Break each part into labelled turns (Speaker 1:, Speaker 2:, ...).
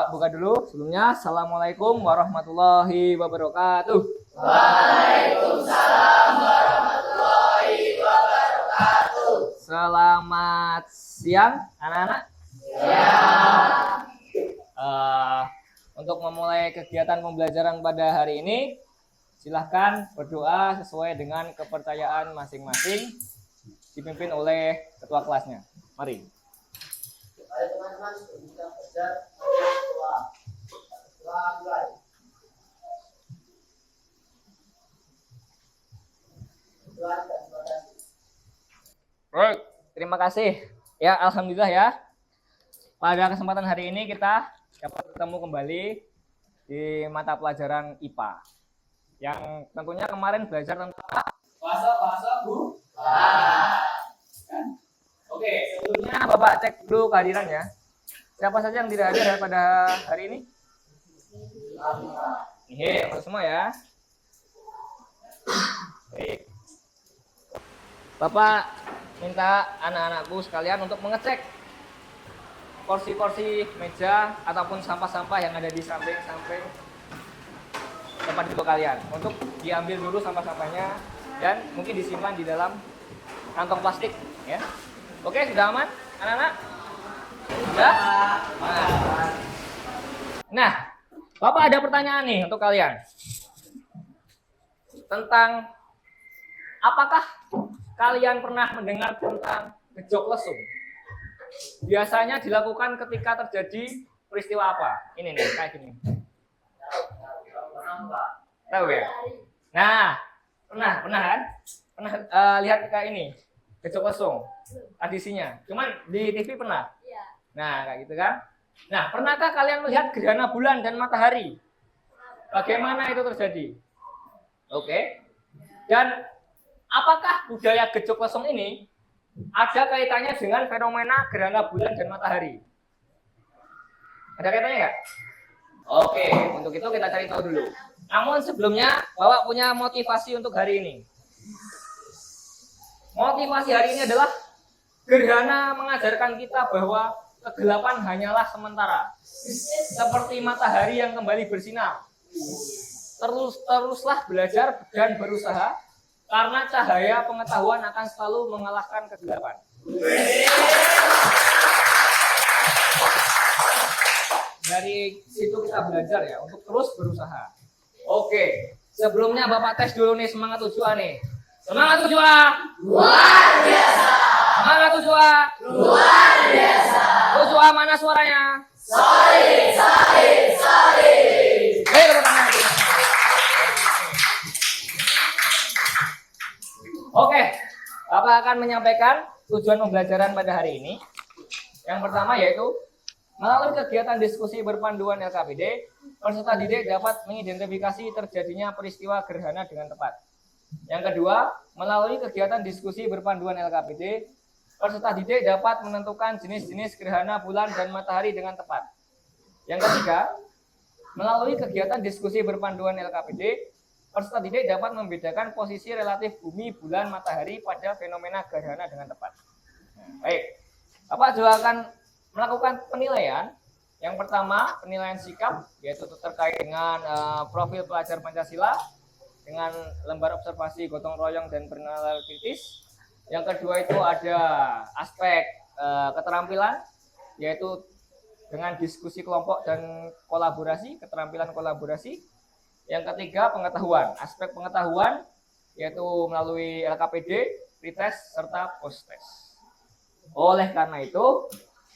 Speaker 1: Yuk, buka dulu. Sebelumnya, Assalamualaikum warahmatullahi wabarakatuh.
Speaker 2: Waalaikumsalam warahmatullahi wabarakatuh.
Speaker 1: Selamat siang, anak-anak.
Speaker 2: Siang.
Speaker 1: Untuk memulai kegiatan pembelajaran pada hari ini, silahkan berdoa sesuai dengan kepercayaan masing-masing, dipimpin oleh ketua kelasnya. Mari.
Speaker 2: Mari teman-teman, kita belajar doa. Doa mulai. Doa dan terima kasih.
Speaker 1: Baik, terima kasih. Ya, alhamdulillah ya. Pada kesempatan hari ini kita dapat bertemu kembali di mata pelajaran IPA. Yang tentunya kemarin belajar tentang bahasa Bu. Oke, sebelumnya Bapak cek dulu kehadirannya. Siapa saja yang tidak hadir pada hari ini? Iya, semua ya. Baik. Bapak minta anak-anakku sekalian untuk mengecek porsi-porsi meja ataupun sampah-sampah yang ada di samping-samping tempat duduk kalian. Untuk diambil dulu sampah-sampahnya dan mungkin disimpan di dalam kantong plastik, ya. Oke, sudah aman, anak-anak? Sudah? Nah, Bapak ada pertanyaan nih untuk kalian. Tentang apakah kalian pernah mendengar tentang gejok lesung? Biasanya dilakukan ketika terjadi peristiwa apa? Ini nih, kayak gini. Tahu ya? Nah, pernah kan? Pernah lihat kayak ini, gejok lesung, tradisinya. Cuman di TV pernah. Nah, kayak gitu kan? Nah, pernahkah kalian melihat gerhana bulan dan matahari? Bagaimana itu terjadi? Oke. Dan apakah budaya gejok lesung ini ada kaitannya dengan fenomena gerhana bulan dan matahari? Ada kaitannya nggak? Oke, untuk itu kita cari tahu dulu. Namun sebelumnya, Bapak punya motivasi untuk hari ini. Motivasi hari ini adalah gerhana mengajarkan kita bahwa kegelapan hanyalah sementara. Seperti matahari yang kembali bersinar. Teruslah belajar dan berusaha, karena cahaya pengetahuan akan selalu mengalahkan kegelapan. Dari situ kita belajar ya, untuk terus berusaha. Oke, sebelumnya Bapak tes dulu nih semangat tujuan nih. Semangat tujuan!
Speaker 2: Luar biasa.
Speaker 1: Semangat tujuan!
Speaker 2: Luar biasa.
Speaker 1: Tujuan mana suaranya?
Speaker 2: Sorry.
Speaker 1: Hei, tepuk tangan. Oke, Bapak akan menyampaikan tujuan pembelajaran pada hari ini. Yang pertama yaitu melalui kegiatan diskusi berpanduan LKPD, peserta didik dapat mengidentifikasi terjadinya peristiwa gerhana dengan tepat. Yang kedua, melalui kegiatan diskusi berpanduan LKPD, peserta didik dapat menentukan jenis-jenis gerhana bulan dan matahari dengan tepat. Yang ketiga, melalui kegiatan diskusi berpanduan LKPD, peserta didik dapat membedakan posisi relatif bumi, bulan, matahari pada fenomena gerhana dengan tepat. Baik, Bapak juga akan melakukan penilaian. Yang pertama, penilaian sikap, yaitu terkait dengan profil pelajar Pancasila, dengan lembar observasi gotong royong dan penilaian kritis. Yang kedua itu ada aspek keterampilan, yaitu dengan diskusi kelompok dan kolaborasi, keterampilan kolaborasi. Yang ketiga, pengetahuan, aspek pengetahuan, yaitu melalui LKPD, pretest, serta post-test. Oleh karena itu,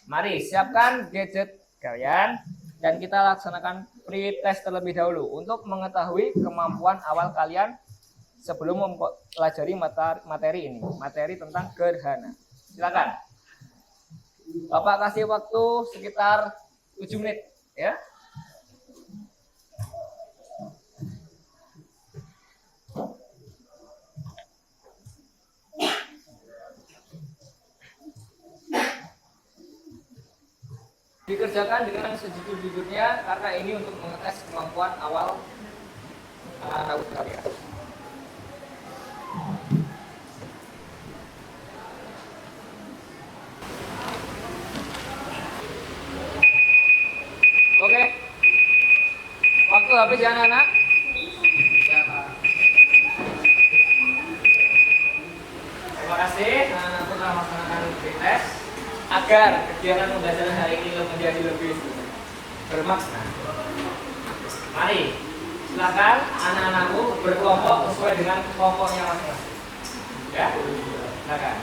Speaker 1: mari siapkan gadget kalian dan kita laksanakan pretest terlebih dahulu untuk mengetahui kemampuan awal kalian sebelum mempelajari materi ini, materi tentang gerhana. Silakan. Bapak kasih waktu sekitar 7 menit, ya. Dikerjakan dengan sejujur-jujurnya karena ini untuk mengetes kemampuan awal anak-anak kalian. Oke, habis ya anak-anak. Terima kasih anak-anak telah melaksanakan tes agar kegiatan pembelajaran hari ini menjadi lebih bermakna. Mari, silakan anak-anakku berkelompok sesuai dengan kelompoknya masing-masing. Ya, silakan.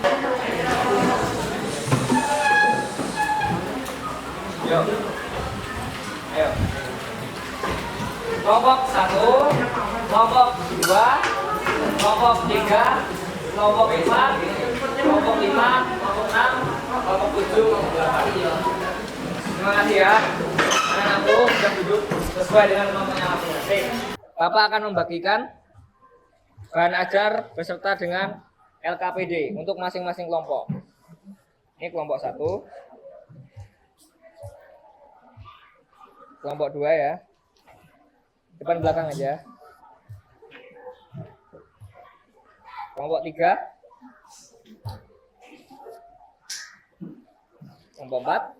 Speaker 1: Yuk, ayo. Kelompok 1, kelompok 2, kelompok 3, kelompok 4, kelompok 5, kelompok 6, kelompok 7, kelompok 8. Terima kasih ya. Anak-anakku sudah duduk sesuai dengan kelompoknya masing-masing. Bapak akan membagikan bahan ajar beserta dengan LKPD untuk masing-masing kelompok. Ini kelompok 1, kelompok 2 ya. Depan belakang aja. Kelompok 3, kelompok 4,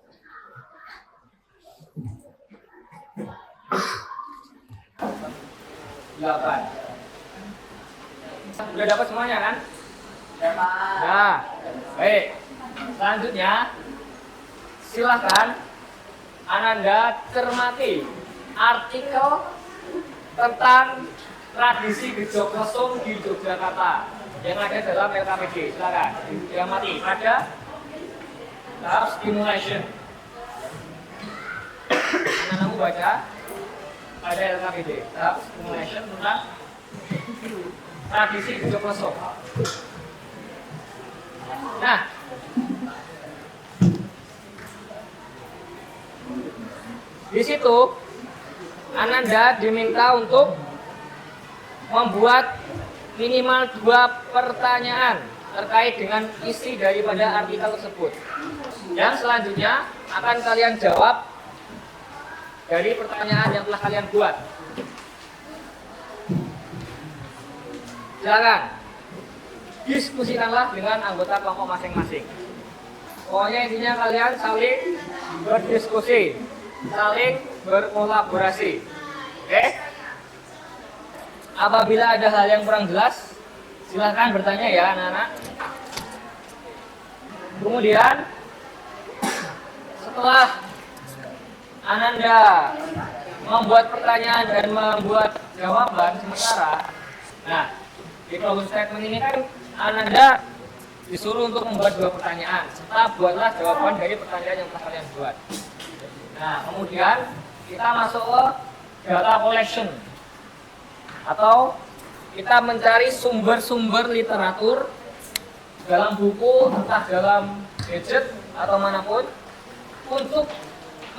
Speaker 1: delapan. Sudah dapat semuanya kan? Nah, baik. Selanjutnya, silahkan Ananda cermati artikel tentang tradisi gejok lesung di Yogyakarta yang ada dalam LKPD. Silakan diamati pada tahap stimulation. Anak-anakmu baca pada LKPD tahap stimulation tentang tradisi gejok lesung. Nah, di situ Ananda diminta untuk membuat minimal 2 pertanyaan terkait dengan isi daripada artikel tersebut. Yang selanjutnya akan kalian jawab dari pertanyaan yang telah kalian buat. Silakan diskusikanlah dengan anggota kelompok masing-masing. Pokoknya intinya kalian saling berdiskusi, saling berkolaborasi. Oke? Apabila ada hal yang kurang jelas, silahkan bertanya ya anak-anak. Kemudian setelah Ananda membuat pertanyaan dan membuat jawaban sementara, nah di closing statement ini kan Ananda disuruh untuk membuat 2 pertanyaan, serta buatlah jawaban dari pertanyaan yang telah kalian buat. Nah, kemudian kita masuk ke data collection atau kita mencari sumber-sumber literatur dalam buku, entah dalam gadget atau manapun untuk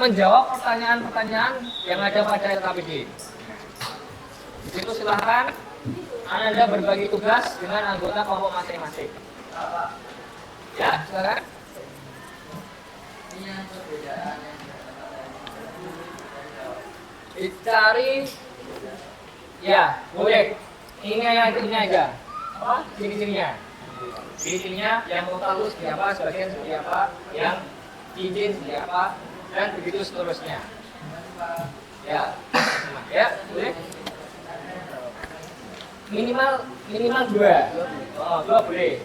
Speaker 1: menjawab pertanyaan-pertanyaan yang ada pada LKPD. Di situ silahkan Anda berbagi tugas dengan anggota kelompok masing-masing. Ya, silakan. Dicari, ya boleh. Ini yang ini aja. Apa? Ciri-cirinya. Ciri-cirinya yang total seperti apa, sebagian seperti apa, yang izin seperti apa, dan begitu seterusnya. Ya, ya boleh. Minimal 2. Oh, 2 boleh.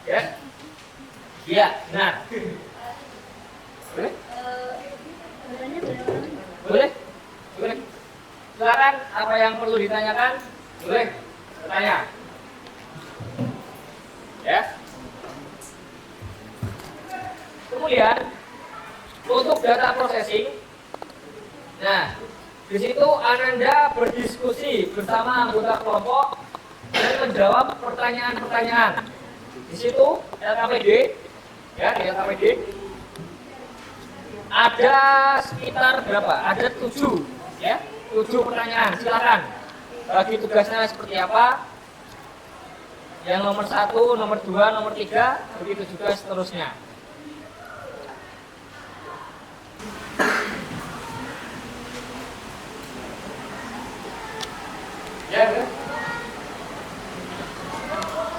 Speaker 1: Ya. Iya, benar. Boleh? Boleh? Boleh. Silakan, apa yang perlu ditanyakan? Boleh bertanya. Ya. Kemudian untuk data processing, nah di situ Ananda berdiskusi bersama anggota kelompok dan menjawab pertanyaan-pertanyaan. Di situ LKPD, ya di LKPD ada sekitar berapa? Ada 7, ya 7 pertanyaan. Silakan bagi tugasnya seperti apa. Yang nomor 1, nomor 2, nomor 3, begitu juga seterusnya.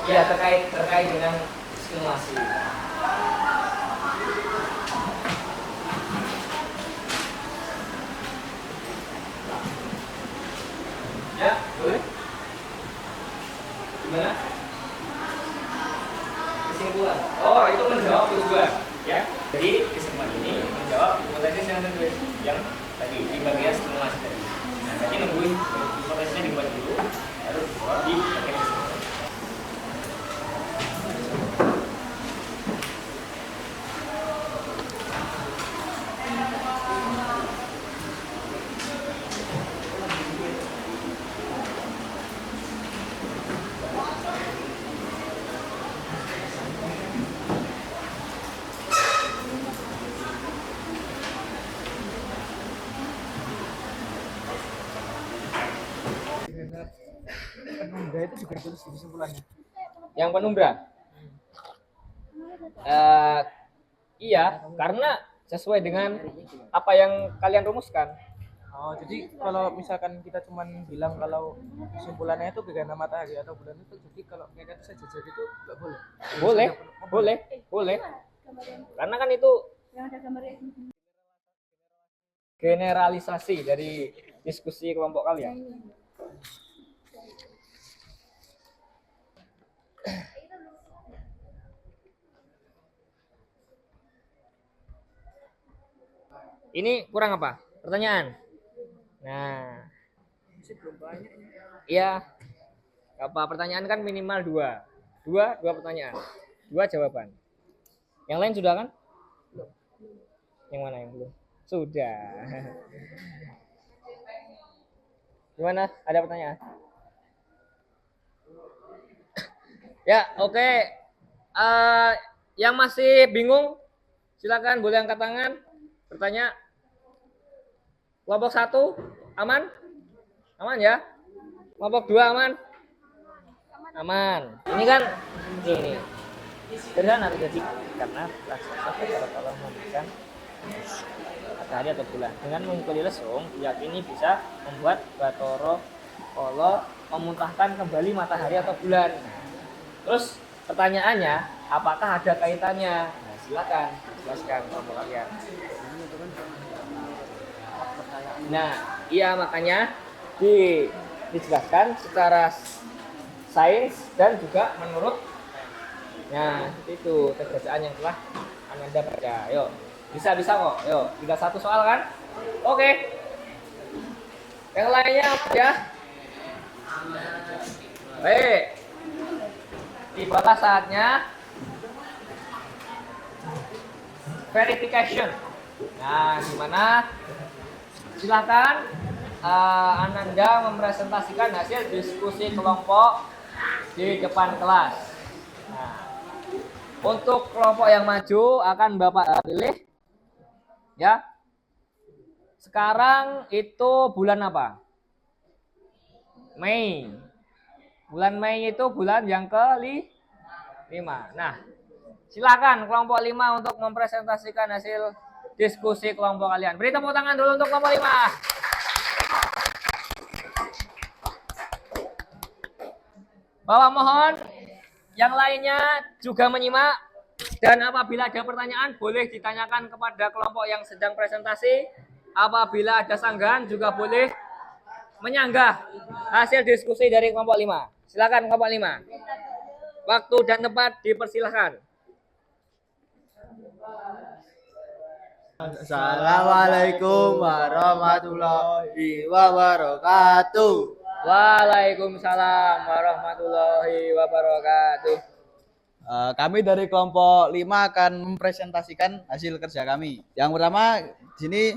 Speaker 1: Ya, terkait dengan stimulasi. Oh, itu menjawab tujuan, ya. Jadi kesimpulan ini menjawab hipotesis yang tadi di bagian stimulasi tadi. Nah, tadi nungguin hipotesisnya dibuat dulu, baru dijawab di bagian kesimpulan.
Speaker 3: Penumbra itu juga ditulis di kesimpulannya.
Speaker 1: Yang penumbra? Iya, karena sesuai dengan apa yang kalian rumuskan.
Speaker 3: Oh, jadi kalau misalkan kita cuman bilang kalau kesimpulannya itu gerhana matahari atau bulan itu, jadi kalau kayak itu saja itu nggak boleh.
Speaker 1: Boleh. Karena kan itu generalisasi dari diskusi kelompok kalian. Ini kurang apa? Pertanyaan. Nah,
Speaker 3: Masih belum banyak.
Speaker 1: iya. Apa pertanyaan kan minimal dua pertanyaan, dua jawaban. Yang lain sudah kan? Yang mana yang belum? Sudah. Gimana? Ada pertanyaan? Ya, oke. Yang masih bingung, silakan boleh angkat tangan. Bertanya. Kelompok 1 aman? Aman ya? Kelompok 2 aman? Aman. Ini kan ini sederhana terjadi karena raksasa secara tolong memberikan matahari atau bulan. Dengan mengikuti lesung, diyakini bisa membuat Bathara Kala memuntahkan kembali matahari atau bulan. Nah, terus pertanyaannya, apakah ada kaitannya? Nah, silakan jelaskan kelompok kalian. Nah, iya makanya dijelaskan secara sains dan juga menurut itu bacaan yang telah Anda baca. Yuk, bisa kok. Yuk, tinggal satu soal kan? Oke. Yang lainnya apa ya? Baik. Tibalah saatnya verification. Nah, gimana? Silakan Ananda mempresentasikan hasil diskusi kelompok di depan kelas. Nah, untuk kelompok yang maju akan Bapak pilih. Ya. Sekarang itu bulan apa? Mei. Bulan Mei itu bulan yang ke-5. Nah, silakan kelompok 5 untuk mempresentasikan hasil diskusi kelompok kalian. Beri tepuk tangan dulu untuk kelompok 5. Bapak mohon yang lainnya juga menyimak, dan apabila ada pertanyaan boleh ditanyakan kepada kelompok yang sedang presentasi. Apabila ada sanggahan juga boleh menyanggah hasil diskusi dari kelompok 5. Silakan kelompok 5. Waktu dan tempat dipersilahkan.
Speaker 4: Assalamualaikum warahmatullahi wabarakatuh.
Speaker 1: Waalaikumsalam warahmatullahi wabarakatuh.
Speaker 4: Kami dari kelompok 5 akan mempresentasikan hasil kerja kami. Yang pertama, di sini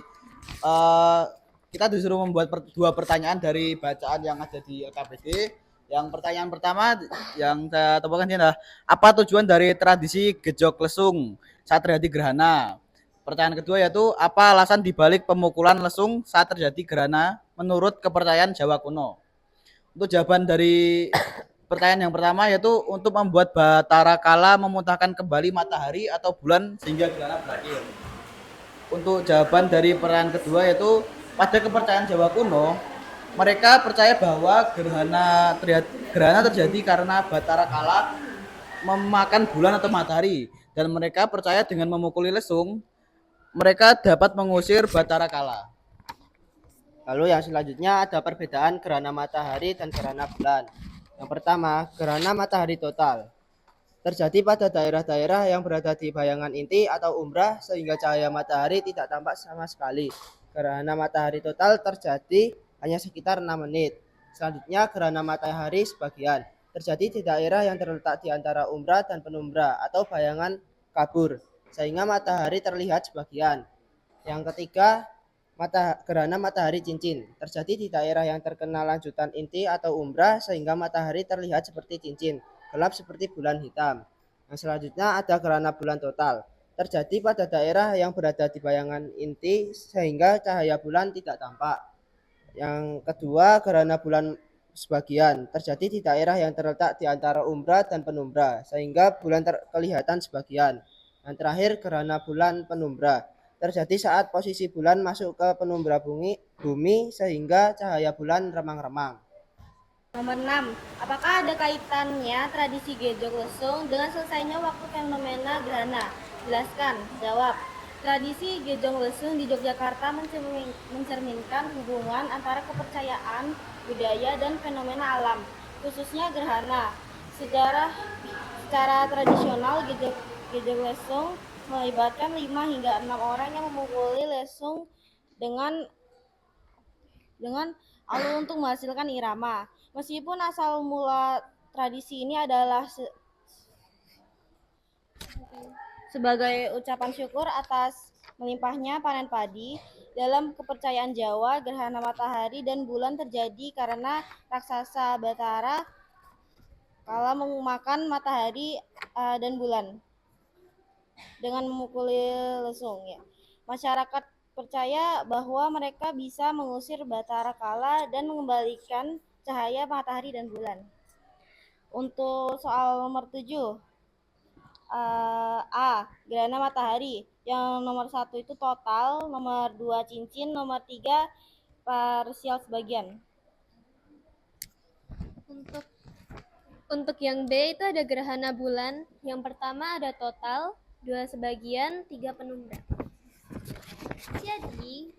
Speaker 4: kita disuruh membuat dua pertanyaan dari bacaan yang ada di LKPD. Yang pertanyaan pertama yang saya temukan ini adalah, apa tujuan dari tradisi gejok lesung saat terjadi gerhana? Pertanyaan kedua yaitu, apa alasan dibalik pemukulan lesung saat terjadi gerhana menurut kepercayaan Jawa kuno? Untuk jawaban dari pertanyaan yang pertama yaitu untuk membuat Bathara Kala memuntahkan kembali matahari atau bulan sehingga gerhana berakhir. Untuk jawaban dari pertanyaan kedua yaitu, pada kepercayaan Jawa kuno, mereka percaya bahwa gerhana terjadi karena Bathara Kala memakan bulan atau matahari, dan mereka percaya dengan memukuli lesung mereka dapat mengusir Bathara Kala.
Speaker 5: Lalu yang selanjutnya ada perbedaan gerhana matahari dan gerhana bulan. Yang pertama, gerhana matahari total. terjadi pada daerah-daerah yang berada di bayangan inti atau umbra sehingga cahaya matahari tidak tampak sama sekali. Gerhana matahari total terjadi hanya sekitar 6 menit. Selanjutnya gerhana matahari sebagian terjadi di daerah yang terletak di antara umbra dan penumbra atau bayangan kabur sehingga matahari terlihat sebagian. Yang ketiga, gerhana matahari cincin terjadi di daerah yang terkena lanjutan inti atau umbra sehingga matahari terlihat seperti cincin, gelap seperti bulan hitam. Yang selanjutnya ada gerhana bulan total terjadi pada daerah yang berada di bayangan inti sehingga cahaya bulan tidak tampak. Yang kedua, gerhana bulan sebagian terjadi di daerah yang terletak di antara umbra dan penumbra sehingga bulan kelihatan sebagian. Yang terakhir, gerhana bulan penumbra terjadi saat posisi bulan masuk ke penumbra bumi sehingga cahaya bulan remang-remang.
Speaker 6: Nomor 6. Apakah ada kaitannya tradisi Gejong Lesung dengan selesainya waktu fenomena gerhana? Jelaskan. Jawab. Tradisi Gejong Lesung di Yogyakarta mencerminkan hubungan antara kepercayaan, budaya, dan fenomena alam, khususnya gerhana. Secara tradisional, Gejong Lesung melibatkan 5 hingga 6 orang yang memukuli lesung dengan alur untuk menghasilkan irama. Meskipun asal mula tradisi ini adalah sebagai ucapan syukur atas melimpahnya panen padi, dalam kepercayaan Jawa, gerhana matahari dan bulan terjadi karena raksasa Batara kala memakan matahari dan bulan dengan memukuli lesung. Ya. Masyarakat percaya bahwa mereka bisa mengusir Batara kala dan mengembalikan cahaya matahari dan bulan. Untuk soal nomor 7, A. Gerhana matahari. Yang nomor 1 itu total, nomor 2 cincin, nomor 3 parsial sebagian.
Speaker 7: Untuk yang B itu ada gerhana bulan. Yang pertama ada total, 2 sebagian, 3 penumbra. Jadi,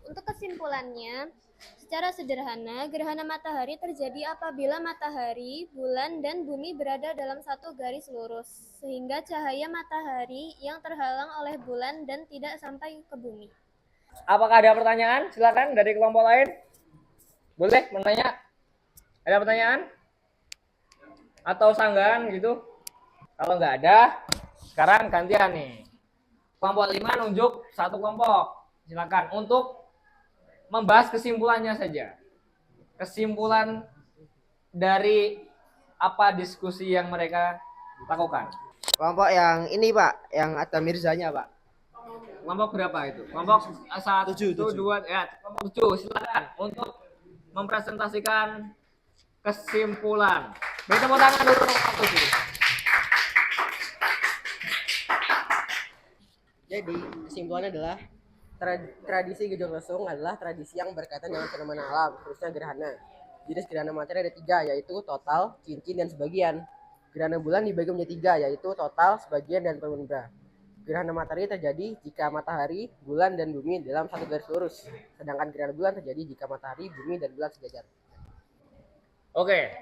Speaker 7: untuk kesimpulannya, secara sederhana, gerhana matahari terjadi apabila matahari, bulan, dan bumi berada dalam satu garis lurus, sehingga cahaya matahari yang terhalang oleh bulan dan tidak sampai ke bumi.
Speaker 1: Apakah ada pertanyaan? Silakan dari kelompok lain. Boleh menanya? Ada pertanyaan? Atau sanggahan gitu? Kalau nggak ada, sekarang gantian nih. Kelompok 5 nunjuk satu kelompok. Silakan untuk membahas kesimpulannya saja. Kesimpulan dari apa diskusi yang mereka lakukan.
Speaker 5: Kelompok yang ini Pak, yang ada Mirzanya Pak.
Speaker 1: Kelompok berapa itu? Kelompok 1, 2, ya, kelompok 7. Silakan untuk mempresentasikan kesimpulan. Beri tepuk tangan dulu untuk kelompok 7.
Speaker 5: Jadi kesimpulannya adalah tradisi Gejong Lesung adalah tradisi yang berkaitan dengan fenomena alam, khususnya gerhana. Jenis gerhana matahari ada 3, yaitu total, cincin, dan sebagian. Gerhana bulan dibagi menjadi 3, yaitu total, sebagian, dan penumbra. Gerhana matahari terjadi jika matahari, bulan, dan bumi dalam satu garis lurus. Sedangkan gerhana bulan terjadi jika matahari, bumi, dan bulan sejajar.
Speaker 1: Oke,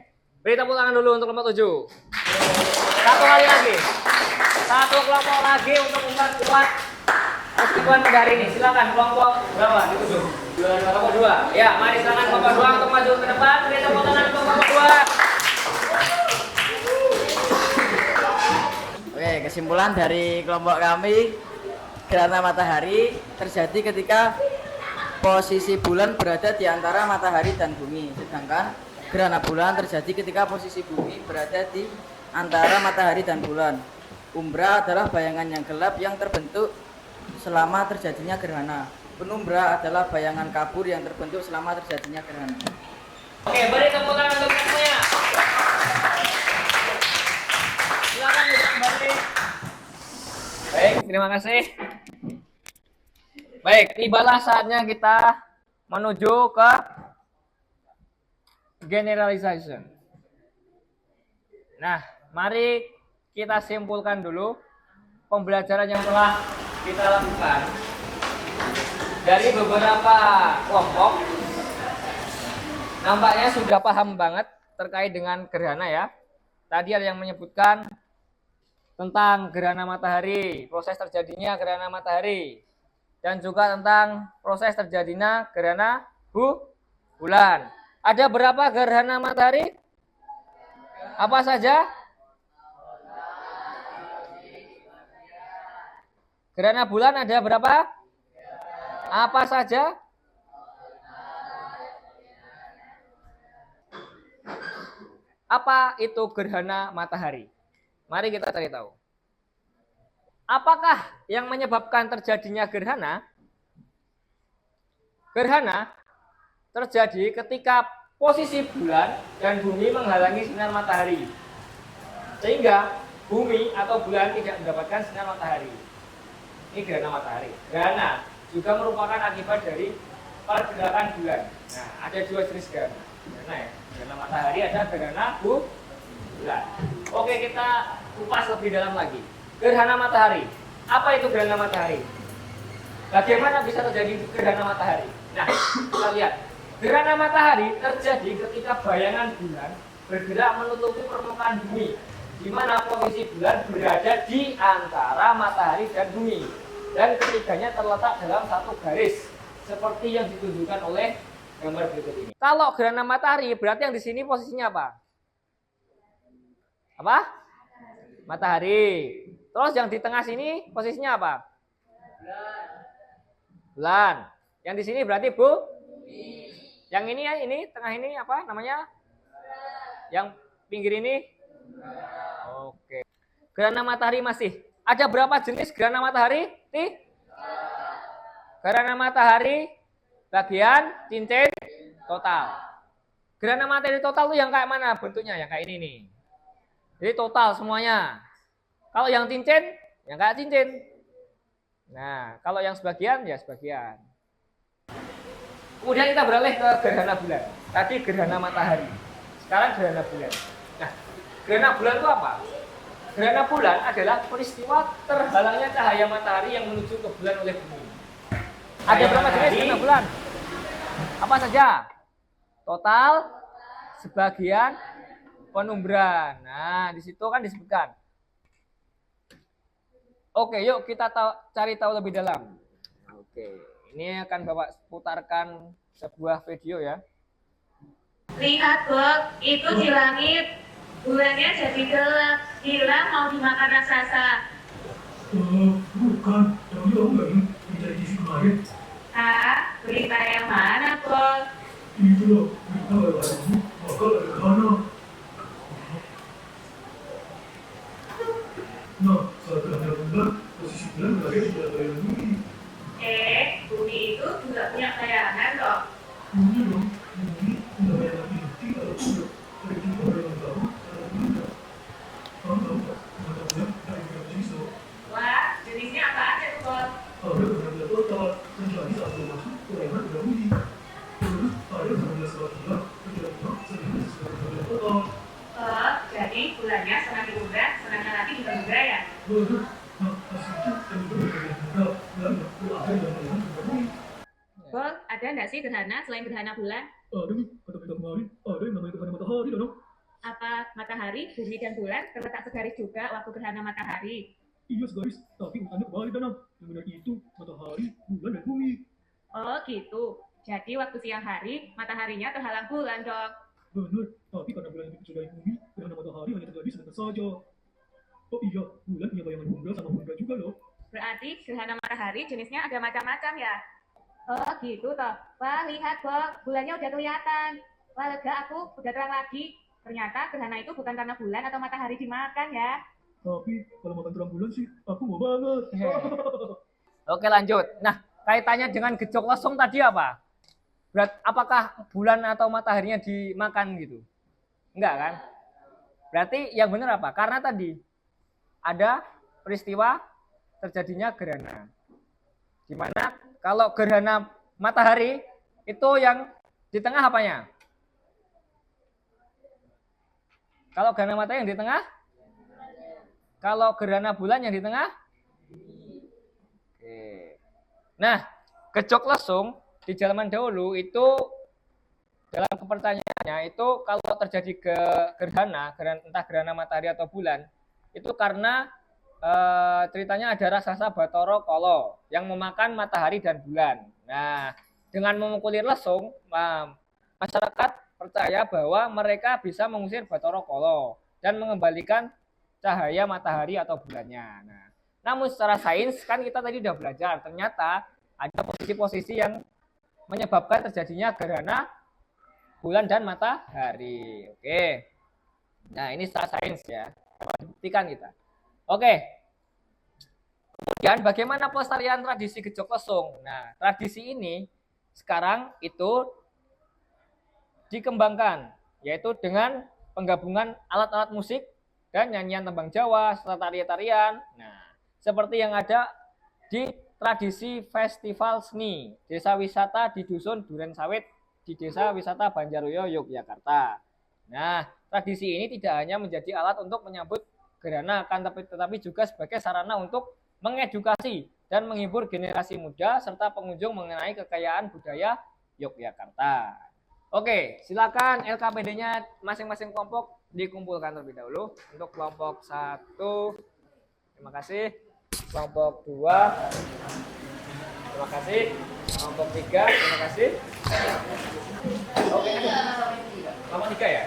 Speaker 1: beri tepuk tangan dulu untuk kelompok 7. Satu kali lagi. Satu kelompok lagi untuk memperkuat kesimpulan pada hari ini. Silakan kelompok berapa? Dituju. Kelompok 2. Ya, mari silakan kelompok 2 untuk maju ke depan. Beri tepuk tangan untuk kelompok 2.
Speaker 4: Oke, kesimpulan dari kelompok kami, gerhana matahari terjadi ketika posisi bulan berada di antara matahari dan bumi, sedangkan gerhana bulan terjadi ketika posisi bumi berada di antara matahari dan bulan. Umbra adalah bayangan yang gelap yang terbentuk selama terjadinya gerhana. Penumbra adalah bayangan kabur yang terbentuk selama terjadinya gerhana.
Speaker 1: Oke, beri tepuk tangan untuk semuanya. Silakan duduk kembali. Baik, terima kasih. Baik, tibalah saatnya kita menuju ke generalization. Nah, mari kita simpulkan dulu pembelajaran yang telah kita lakukan dari beberapa kelompok. Nampaknya sudah paham banget terkait dengan gerhana ya. Tadi ada yang menyebutkan tentang gerhana matahari, proses terjadinya gerhana matahari, dan juga tentang proses terjadinya gerhana bulan. Ada berapa gerhana matahari? Apa saja? Gerhana bulan ada berapa? Apa saja? Apa itu gerhana matahari? Mari kita cari tahu. Apakah yang menyebabkan terjadinya gerhana? Gerhana terjadi ketika posisi bulan dan bumi menghalangi sinar matahari. Sehingga bumi atau bulan tidak mendapatkan sinar matahari. Ini gerhana matahari. Gerhana juga merupakan akibat dari pergerakan bulan. Nah, ada dua jenis gerhana. Gerhana ya. Gerhana matahari, ada gerhana bulan. Oke, kita kupas lebih dalam lagi. Gerhana matahari. Apa itu gerhana matahari? Bagaimana bisa terjadi gerhana matahari? Nah, kita lihat. Gerhana matahari terjadi ketika bayangan bulan bergerak menutupi permukaan bumi, di mana posisi bulan berada di antara matahari dan bumi, dan ketiganya terletak dalam satu garis, seperti yang ditunjukkan oleh gambar berikut ini. Kalau gerhana matahari, berarti yang di sini posisinya apa? Apa? Matahari. Terus yang di tengah sini posisinya apa? Bulan. Yang di sini berarti Yang ini ya, ini tengah ini apa namanya? Yang pinggir ini? Oke. Gerhana matahari masih. Ada berapa jenis gerhana matahari? Gerhana matahari bagian cincin total. Gerhana matahari total itu yang kayak mana bentuknya? Yang kayak ini nih. Jadi total semuanya. Kalau yang cincin, yang kayak cincin. Nah, kalau yang sebagian, ya sebagian. Kemudian kita beralih ke gerhana bulan. Tadi gerhana matahari. Sekarang gerhana bulan. Nah, gerhana bulan itu apa? Gerhana bulan adalah peristiwa terhalangnya cahaya matahari yang menuju ke bulan oleh bumi. Ada berapa jenis gerhana bulan? Apa saja? Total, sebagian, penumbran. Nah, di situ kan disebutkan. Oke, yuk kita cari tahu lebih dalam. Oke, ini akan Bapak putarkan sebuah video ya.
Speaker 2: Lihat, Bob, itu di langit. Bulannya jadi gelap. Hilang mau dimakan raksasa.
Speaker 8: Bukan. Yang tahu nggak ini? Berita di TV kemarin.
Speaker 2: Ah, berita yang mana, Bob?
Speaker 8: Itu loh, berita hari ini bakal ada gerhana. Nah, saat gerhana bulan, posisi bulan berada di dalam bayangan bumi.
Speaker 2: Bumi itu juga punya bayangan loh.
Speaker 8: Bumi dong, bumi punya bayangan inti atau bulan. Ada juga bayangan tahu atau bulan. Kamu tahu nggak? Mata bulan dari berapa jenis loh?
Speaker 2: Wah, jenisnya apa aja tuh, Bob?
Speaker 8: Ada gerhana total terjadi saat masuk ke bayangan bulan bumi. Terus ada gerhana sebagian terjadi sehingga sesuai gerhana total.
Speaker 2: Oh, jadi bulannya setengah di bulan, setengahnya lagi di bulan ya?
Speaker 8: Benar. Nah, hasil itu yang berbeda dan ada yang bayangan bulan bumi.
Speaker 2: Bob, ada nggak sih gerhana selain gerhana bulan?
Speaker 8: Ada nih, kata berita kemarin, ada yang namanya gerhana matahari, Danau.
Speaker 2: Apa matahari, bumi, dan bulan terletak segaris juga waktu gerhana matahari?
Speaker 8: Iya segaris, tapi urutannya kebalik, Danau. Yang benar itu matahari, bulan, dan bumi.
Speaker 2: Oh gitu, jadi waktu siang hari mataharinya terhalang bulan dong.
Speaker 8: Benar, tapi karena bulan lebih kecil dari bumi, gerhana matahari hanya terjadi sebentar saja. Oh iya, bulan punya bayangan umbra sama umbra juga loh.
Speaker 2: Berarti gerhana matahari jenisnya ada macam-macam ya? Oh gitu toh. Wah lihat Bob, bulannya udah kelihatan. Wah lega aku, udah terang lagi. Ternyata gerhana itu bukan karena bulan atau matahari dimakan ya.
Speaker 8: Tapi kalau makan terang bulan sih, aku mau banget.
Speaker 1: Oke, lanjut. Nah, kaitannya dengan gejok lesung tadi apa? Apakah bulan atau mataharinya dimakan gitu? Enggak kan? Berarti yang benar apa? Karena tadi ada peristiwa terjadinya gerhana. Dimana kalau gerhana matahari itu yang di tengah apanya? Kalau gerhana matahari yang di tengah? Kalau gerhana bulan yang di tengah? Oke. Nah, gejok lesung di zaman dahulu itu dalam kepercayaannya itu kalau terjadi gerhana entah gerhana matahari atau bulan, itu karena ceritanya ada raksasa Bathara Kala yang memakan matahari dan bulan. Nah, dengan memukuli lesung, masyarakat percaya bahwa mereka bisa mengusir Bathara Kala dan mengembalikan cahaya matahari atau bulannya. Nah, namun secara sains kan kita tadi udah belajar, ternyata ada posisi-posisi yang menyebabkan terjadinya gerhana bulan dan matahari. Oke. Nah, ini secara sains ya. Buktikan kita. Oke. Kemudian bagaimana pelestarian tradisi gejok lesung? Nah, tradisi ini sekarang itu dikembangkan, yaitu dengan penggabungan alat-alat musik dan nyanyian tembang Jawa serta tarian-tarian. Nah, seperti yang ada di tradisi festival seni desa wisata di Dusun Duren Sawit di Desa Wisata Banjaraya, Yogyakarta. Nah, tradisi ini tidak hanya menjadi alat untuk menyambut gerhana, tetapi juga sebagai sarana untuk mengedukasi dan menghibur generasi muda serta pengunjung mengenai kekayaan budaya Yogyakarta. Oke, silakan LKPD-nya masing-masing kelompok dikumpulkan terlebih dahulu. Untuk kelompok 1, terima kasih. Kelompok 2, terima kasih. Kelompok 3, terima kasih. Oke, kelompok 3 ya?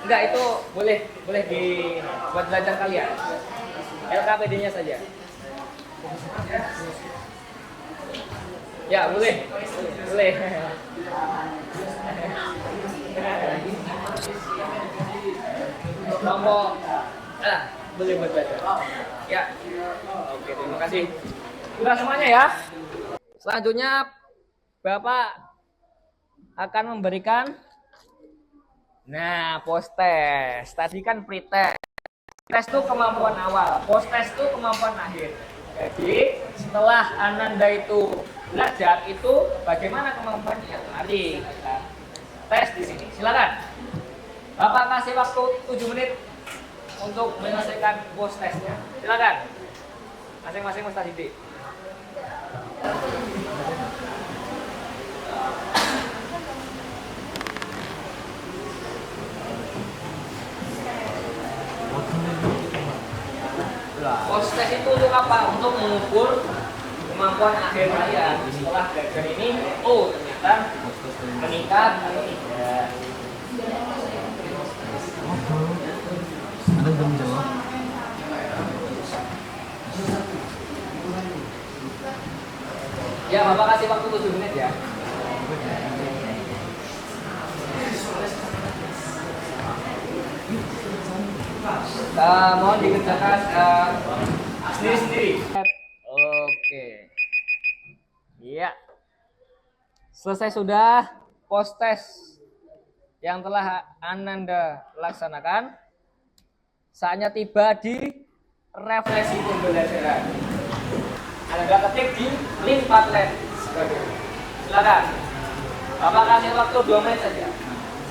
Speaker 1: Enggak, itu boleh buat belajar kalian. LKPD-nya saja. Ya, boleh. Kelompok boleh buat belajar. Ya. Oke, terima kasih. Sudah semuanya ya. Selanjutnya Bapak akan memberikan post test. Tadi kan pre-test. Tes itu kemampuan awal, post test itu kemampuan akhir. Jadi setelah Ananda itu belajar itu bagaimana kemampuannya? Mari kita tes di sini. Silakan. Bapak kasih waktu 7 menit untuk menyelesaikan post testnya. Silakan. Masing-masing Ustaz Didik. Post test itu untuk apa? Untuk mengukur kemampuan akhir kalian. Setelah belajar ini, ternyata meningkat atau tidak.
Speaker 3: Ada belum jawab?
Speaker 1: Ya, Bapak kasih waktu 7 menit ya. Mohon dikerjakan sendiri-sendiri. Oke. Iya. Selesai sudah post test yang telah Ananda laksanakan. Saatnya tiba di refleksi pembelajaran. Anda ketik di link Padlet. Silakan. Bapak kasih waktu 2 menit saja.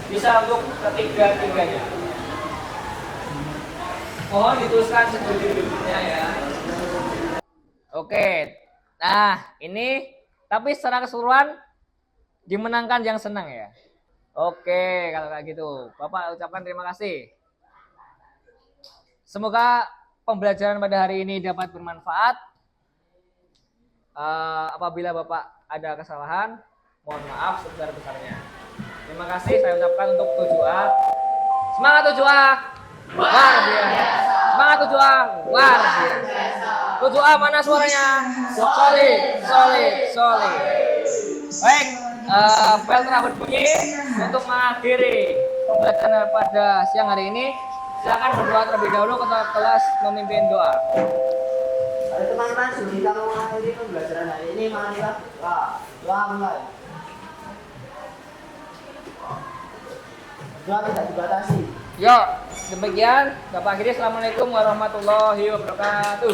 Speaker 1: Bisa untuk ketiga-tiganya. Mohon dituliskan sejujur-jujurnya ya. Oke. Nah, ini tapi secara keseluruhan dimenangkan yang senang ya. Oke, kalau kayak gitu. Bapak ucapkan terima kasih. Semoga pembelajaran pada hari ini dapat bermanfaat. Apabila Bapak ada kesalahan, mohon maaf sebesar-besarnya. Terima kasih saya ucapkan untuk 7A. Semangat 7A. Luar biasa. Semangat 7A. Luar biasa. 7A mana suaranya? Solid. Baik, bel telah berbunyi untuk mengakhiri pembelajaran pada siang hari ini. Silakan berdoa terlebih dahulu ketua kelas memimpin doa.
Speaker 5: Ada teman-teman sebelum kita mengakhiri pembelajaran hari ini, marilah doa mulai. Doa tidak dibatasi.
Speaker 1: Yuk, demikian Bapak akhiri. Assalamualaikum warahmatullahi wabarakatuh.